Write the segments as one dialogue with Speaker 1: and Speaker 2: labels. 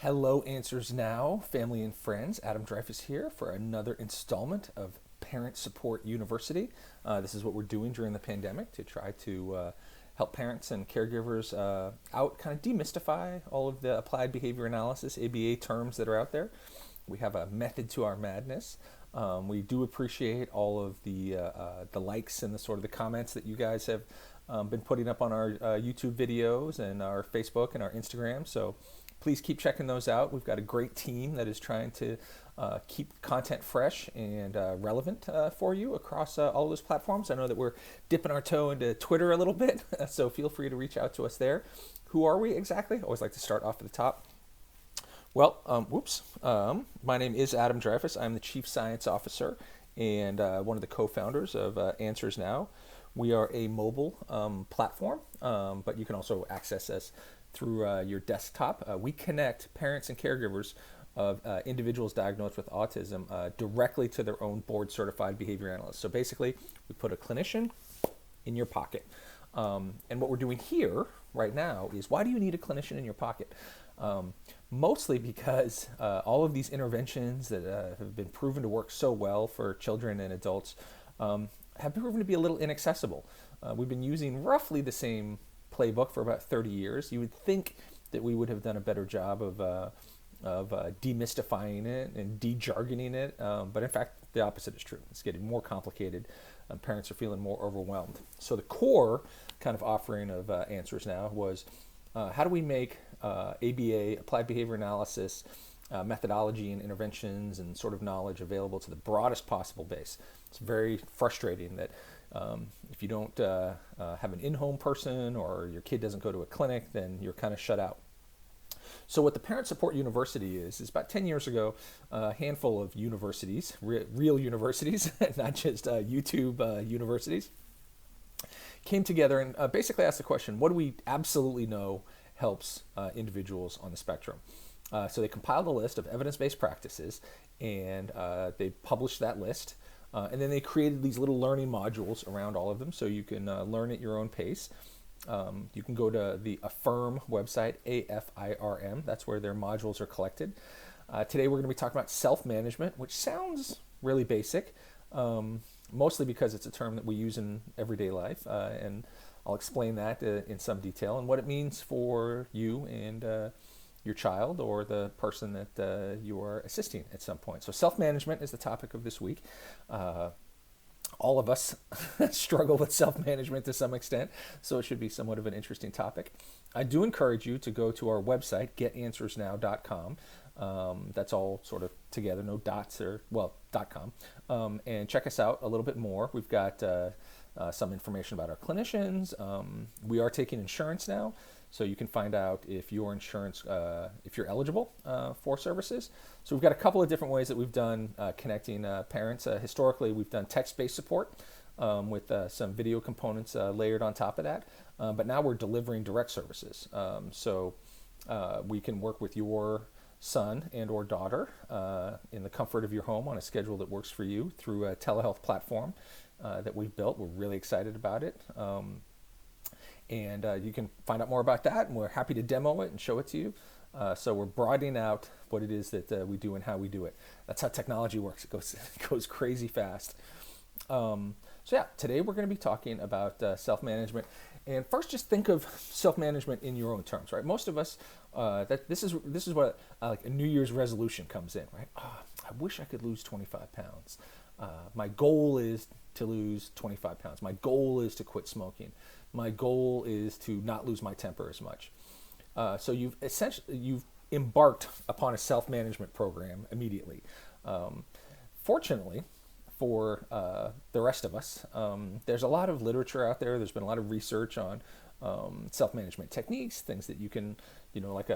Speaker 1: Hello, Answers Now, family and friends. Adam Dreyfus here for another installment of Parent Support University. This is what we're doing during the pandemic to try to help parents and caregivers out, kind of demystify all of the applied behavior analysis, ABA terms that are out there. We have a method to our madness. We do appreciate all of the likes and the sort of the comments that you guys have been putting up on our YouTube videos and our Facebook and our Instagram. So please keep checking those out. We've got a great team that is trying to keep content fresh and relevant for you across all those platforms. I know that we're dipping our toe into Twitter a little bit, so feel free to reach out to us there. Who are we exactly? I always like to start off at the top. Well, my name is Adam Dreyfus. I'm the Chief Science Officer and one of the co-founders of AnswersNow. We are a mobile platform, but you can also access us through your desktop. We connect parents and caregivers of individuals diagnosed with autism directly to their own board-certified behavior analyst. So basically, we put a clinician in your pocket. And what we're doing here right now is, why do you need a clinician in your pocket? Mostly because all of these interventions that have been proven to work so well for children and adults have been proven to be a little inaccessible. We've been using roughly the same playbook for about 30 years. You would think that we would have done a better job of demystifying it and de-jargoning it, but in fact, the opposite is true. It's getting more complicated. Parents are feeling more overwhelmed. So the core kind of offering of Answers Now was, how do we make ABA, applied behavior analysis, methodology and interventions and sort of knowledge available to the broadest possible base. It's very frustrating that if you don't have an in-home person or your kid doesn't go to a clinic, then you're kind of shut out. So what the Parent Support University is about 10 years ago, a handful of universities, real universities, not just YouTube universities, came together and basically asked the question, what do we absolutely know helps individuals on the spectrum? So they compiled a list of evidence-based practices, and they published that list. And then they created these little learning modules around all of them, so you can learn at your own pace. You can go to the AFIRM website, AFIRM. That's where their modules are collected. Today we're going to be talking about self-management, which sounds really basic, mostly because it's a term that we use in everyday life. And I'll explain that in some detail and what it means for you and your child or the person that you are assisting at some point. So self-management is the topic of this week. All of us struggle with self-management to some extent, so it should be somewhat of an interesting topic. I do encourage you to go to our website, getanswersnow.com. That's all sort of together, no dots or, well, .com, and check us out a little bit more. We've got some information about our clinicians. We are taking insurance now, so you can find out if your insurance, if you're eligible for services. So we've got a couple of different ways that we've done connecting parents. Historically, we've done text-based support with some video components layered on top of that. But now we're delivering direct services. So we can work with your son and or daughter in the comfort of your home on a schedule that works for you through a telehealth platform that we've built. We're really excited about it. And you can find out more about that, and we're happy to demo it and show it to you. So we're broadening out what it is that we do and how we do it. That's how technology works. It goes crazy fast. So yeah, today we're going to be talking about self-management. And first, just think of self-management in your own terms, right? Most of us, this is what like a New Year's resolution comes in, right? Oh, I wish I could lose 25 pounds. My goal is to lose 25 pounds. My goal is to quit smoking. My goal is to not lose my temper as much. So you've embarked upon a self-management program immediately. Fortunately, for the rest of us, there's a lot of literature out there. There's been a lot of research on self-management techniques, things that you can, like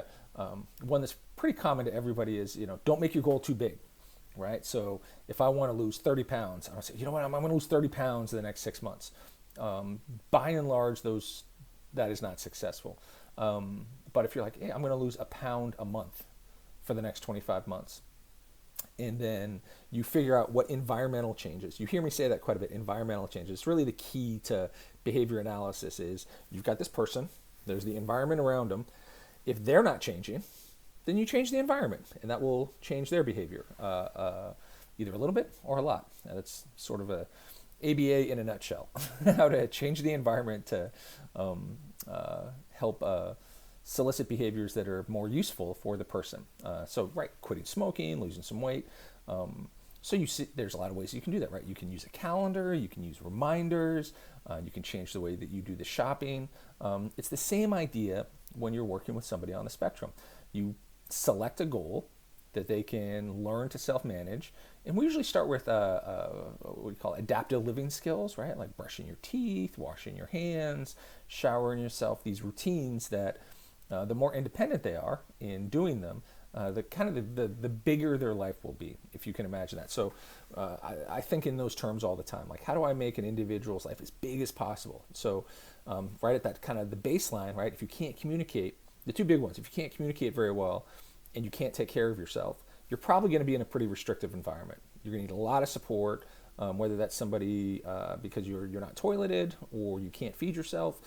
Speaker 1: one that's pretty common to everybody is, don't make your goal too big, right? So if I want to lose 30 pounds, I say, I'm going to lose 30 pounds in the next 6 months. By and large, that is not successful. But if you're like, hey, I'm going to lose a pound a month for the next 25 months, and then you figure out what environmental changes. You hear me say that quite a bit, environmental changes. It's really the key to behavior analysis is you've got this person, there's the environment around them. If they're not changing, then you change the environment, and that will change their behavior, either a little bit or a lot. That's sort of a ABA in a nutshell, how to change the environment to help solicit behaviors that are more useful for the person. So, right, quitting smoking, losing some weight. So you see, there's a lot of ways you can do that, right? You can use a calendar, you can use reminders, you can change the way that you do the shopping. It's the same idea when you're working with somebody on the spectrum. You select a goal that they can learn to self-manage, and we usually start with what we call adaptive living skills, right? Like brushing your teeth, washing your hands, showering yourself. These routines that the more independent they are in doing them, the bigger their life will be, if you can imagine that. So I think in those terms all the time, like how do I make an individual's life as big as possible? So right at that kind of the baseline, right? If you can't communicate, the two big ones, if you can't communicate very well and you can't take care of yourself, you're probably going to be in a pretty restrictive environment. You're going to need a lot of support, whether that's somebody because you're not toileted or you can't feed yourself,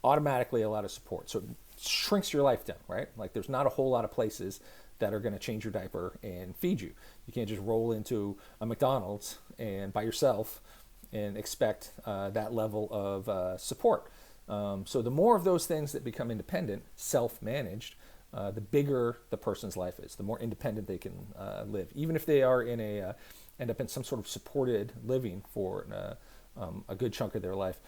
Speaker 1: automatically a lot of support. So it shrinks your life down, right? Like there's not a whole lot of places that are going to change your diaper and feed you. You can't just roll into a McDonald's and by yourself and expect that level of support. So the more of those things that become independent, self-managed, the bigger the person's life is, the more independent they can live. Even if they are in end up in some sort of supported living for a good chunk of their life,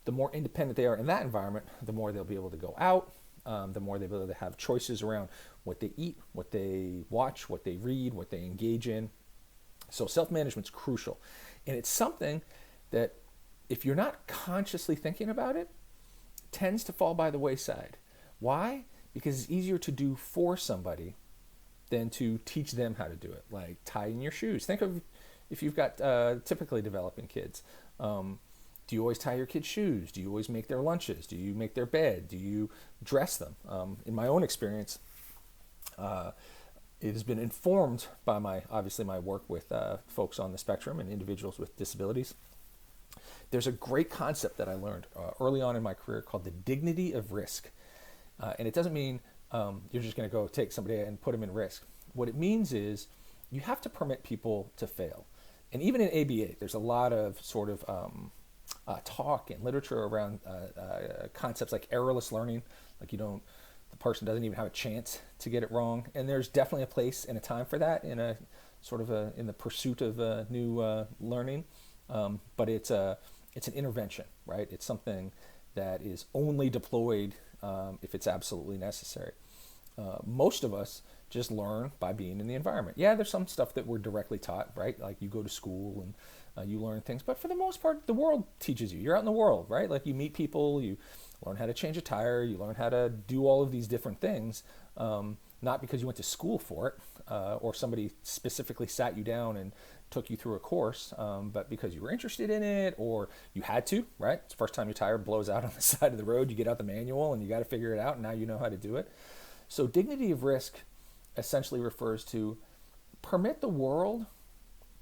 Speaker 1: the more independent they are in that environment, the more they'll be able to go out, the more they'll be able to have choices around what they eat, what they watch, what they read, what they engage in. So self-management's crucial. And it's something that if you're not consciously thinking about it, tends to fall by the wayside. Why? Because it's easier to do for somebody than to teach them how to do it. Like tying your shoes. Think of if you've got typically developing kids. Do you always tie your kids' shoes? Do you always make their lunches? Do you make their bed? Do you dress them? In my own experience, it has been informed by obviously my work with folks on the spectrum and individuals with disabilities. There's a great concept that I learned early on in my career called the dignity of risk. And it doesn't mean you're just going to go take somebody and put them in risk. What it means is you have to permit people to fail. And even in ABA, there's a lot of sort of talk and literature around concepts like errorless learning. Like the person doesn't even have a chance to get it wrong. And there's definitely a place and a time for that in a sort of in the pursuit of new learning. But it's an intervention, right? It's something that is only deployed if it's absolutely necessary. Most of us just learn by being in the environment. Yeah, there's some stuff that we're directly taught, right? Like you go to school and you learn things, but for the most part, the world teaches you. You're out in the world, right? Like you meet people, you learn how to change a tire, you learn how to do all of these different things, not because you went to school for it or somebody specifically sat you down and took you through a course, but because you were interested in it or you had to, right? It's the first time your tire blows out on the side of the road, you get out the manual and you got to figure it out, and now you know how to do it. So dignity of risk essentially refers to permit the world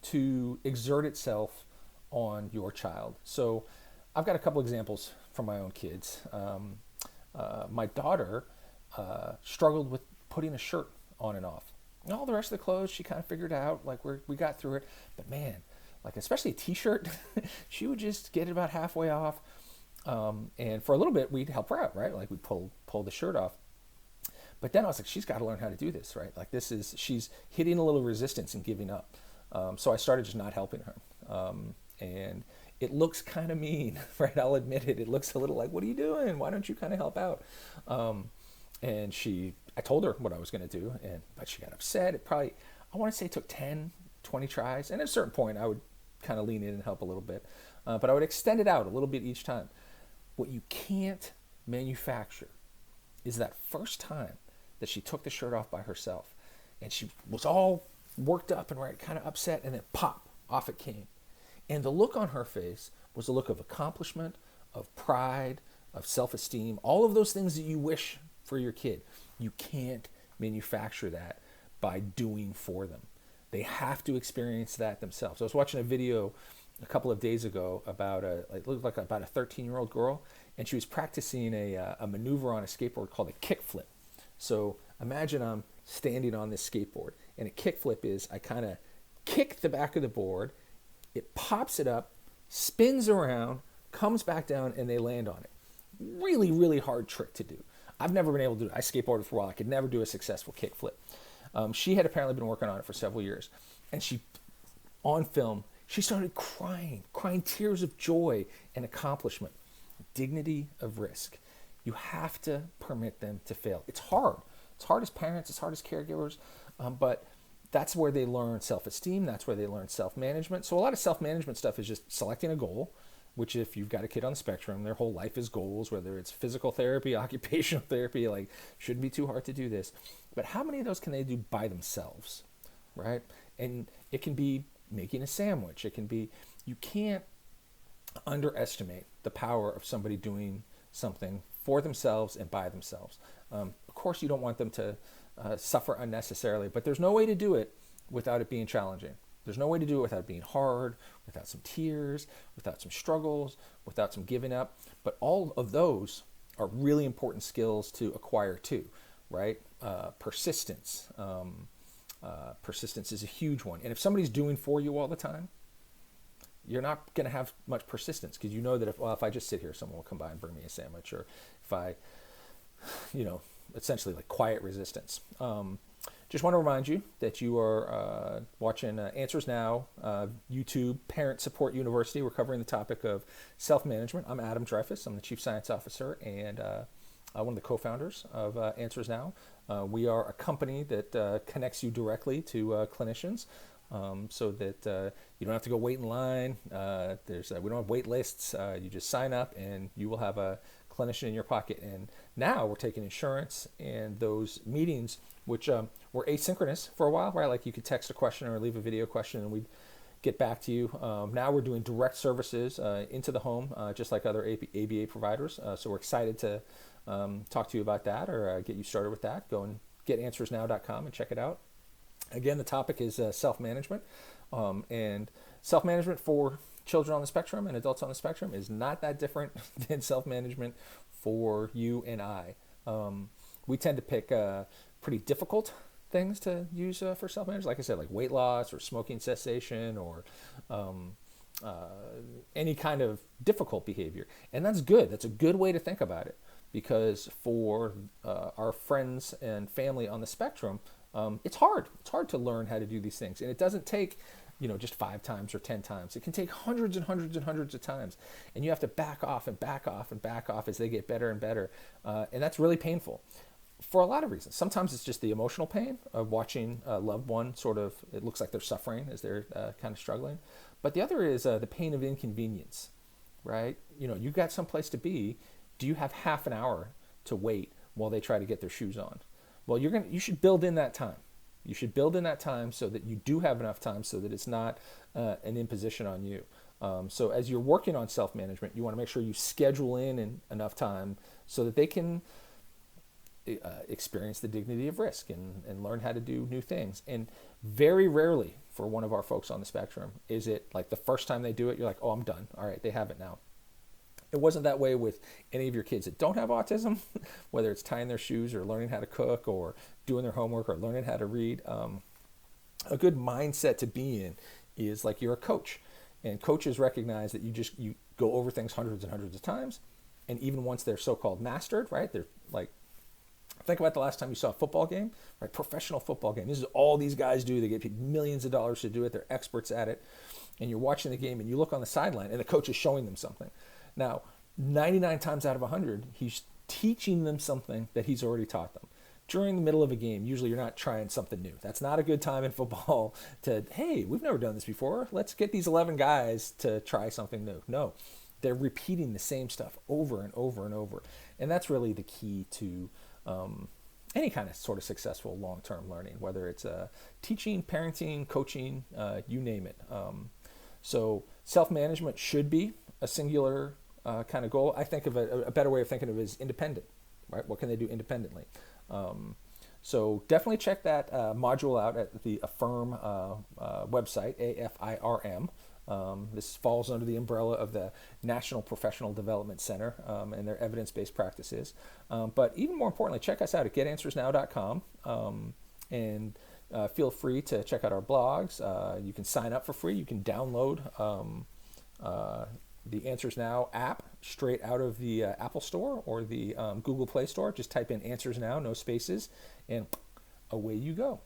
Speaker 1: to exert itself on your child. So I've got a couple examples from my own kids. My daughter struggled with putting a shirt on and off. And all the rest of the clothes she kind of figured out, like we got through it. But man, like especially a t-shirt, she would just get it about halfway off. And for a little bit, we'd help her out, right? Like we'd pull the shirt off. But then I was like, she's got to learn how to do this, right? Like she's hitting a little resistance and giving up. So I started just not helping her. And it looks kind of mean, right? I'll admit it. It looks a little like, what are you doing? Why don't you kind of help out? And I told her what I was going to do, but she got upset. I want to say it took 10, 20 tries. And at a certain point, I would kind of lean in and help a little bit. But I would extend it out a little bit each time. What you can't manufacture is that first time that she took the shirt off by herself. And she was all worked up and right, kind of upset, and then pop, off it came. And the look on her face was a look of accomplishment, of pride, of self-esteem, all of those things that you wish for your kid. You can't manufacture that by doing for them. They have to experience that themselves. I was watching a video a couple of days ago about it looked like about a 13-year-old girl, and she was practicing a maneuver on a skateboard called a kickflip. So Imagine I'm standing on this skateboard, and a kickflip is I kind of kick the back of the board, it pops it up, spins around, comes back down, and they land on it. Really, really hard trick to do. I've never been able to do it. I skateboarded for a while. I could never do a successful kickflip. She had apparently been working on it for several years, and on film, she started crying tears of joy and accomplishment. Dignity of risk. You have to permit them to fail. It's hard. It's hard as parents. It's hard as caregivers, but that's where they learn self-esteem. That's where they learn self-management. So a lot of self-management stuff is just selecting a goal, which if you've got a kid on the spectrum, their whole life is goals, whether it's physical therapy, occupational therapy, like shouldn't be too hard to do this. But how many of those can they do by themselves, right? And it can be making a sandwich. It can be, you can't underestimate the power of somebody doing something for themselves and by themselves. Of course, you don't want them to suffer unnecessarily, but there's no way to do it without it being challenging. There's no way to do it without it being hard, without some tears, without some struggles, without some giving up. But all of those are really important skills to acquire too, right? Persistence. Persistence is a huge one. And if somebody's doing for you all the time, you're not going to have much persistence, because you know that if I just sit here, someone will come by and bring me a sandwich, or if I, essentially like quiet resistance. Just want to remind you that you are watching Answers Now, YouTube, Parent Support University. We're covering the topic of self-management. I'm Adam Dreyfus. I'm the Chief Science Officer and one of the co-founders of Answers Now. We are a company that connects you directly to clinicians, so that you don't have to go wait in line. We don't have wait lists. You just sign up and you will have a clinician in your pocket. And now we're taking insurance and those meetings, which were asynchronous for a while, right? Like you could text a question or leave a video question and we'd get back to you. Now we're doing direct services into the home, just like other ABA providers. So we're excited to talk to you about that, or get you started with that. Go and get answersnow.com and check it out. Again, the topic is self-management, and self-management for children on the spectrum and adults on the spectrum is not that different than self-management for you and I. We tend to pick pretty difficult things to use for self-management, like I said, like weight loss or smoking cessation or any kind of difficult behavior. And that's good. That's a good way to think about it, because for our friends and family on the spectrum, it's hard. It's hard to learn how to do these things. And it doesn't take, just 5 times or 10 times. It can take hundreds and hundreds and hundreds of times. And you have to back off and back off and back off as they get better and better. And that's really painful for a lot of reasons. Sometimes it's just the emotional pain of watching a loved one it looks like they're suffering as they're kind of struggling. But the other is the pain of inconvenience, right? You've got someplace to be. Do you have half an hour to wait while they try to get their shoes on? Well, you should build in that time. You should build in that time so that you do have enough time so that it's not an imposition on you. So as you're working on self-management, you want to make sure you schedule in enough time so that they can experience the dignity of risk and learn how to do new things. And very rarely for one of our folks on the spectrum is it like the first time they do it, you're like, oh, I'm done. All right, they have it now. It wasn't that way with any of your kids that don't have autism, whether it's tying their shoes or learning how to cook or doing their homework or learning how to read. A good mindset to be in is like you're a coach, and coaches recognize that you go over things hundreds and hundreds of times. And even once they're so-called mastered, right? They're like, think about the last time you saw a football game, right? Professional football game. This is all these guys do. They get paid millions of dollars to do it. They're experts at it. And you're watching the game and you look on the sideline and the coach is showing them something. Now, 99 times out of 100, he's teaching them something that he's already taught them. During the middle of a game, usually you're not trying something new. That's not a good time in football to, hey, we've never done this before. Let's get these 11 guys to try something new. No, they're repeating the same stuff over and over and over. And that's really the key to any kind of sort of successful long-term learning, whether it's teaching, parenting, coaching, you name it. So self-management should be a singular kind of goal. I think of a better way of thinking of it is independent, right? What can they do independently? So definitely check that module out at the Affirm website, AFIRM. This falls under the umbrella of the National Professional Development Center and their evidence-based practices. But even more importantly, check us out at getanswersnow.com and feel free to check out our blogs. You can sign up for free. You can download the Answers Now app straight out of the Apple Store or the Google Play Store. Just type in Answers Now, no spaces, and away you go.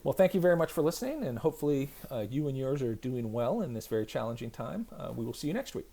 Speaker 1: Well, thank you very much for listening, and hopefully you and yours are doing well in this very challenging time. We will see you next week.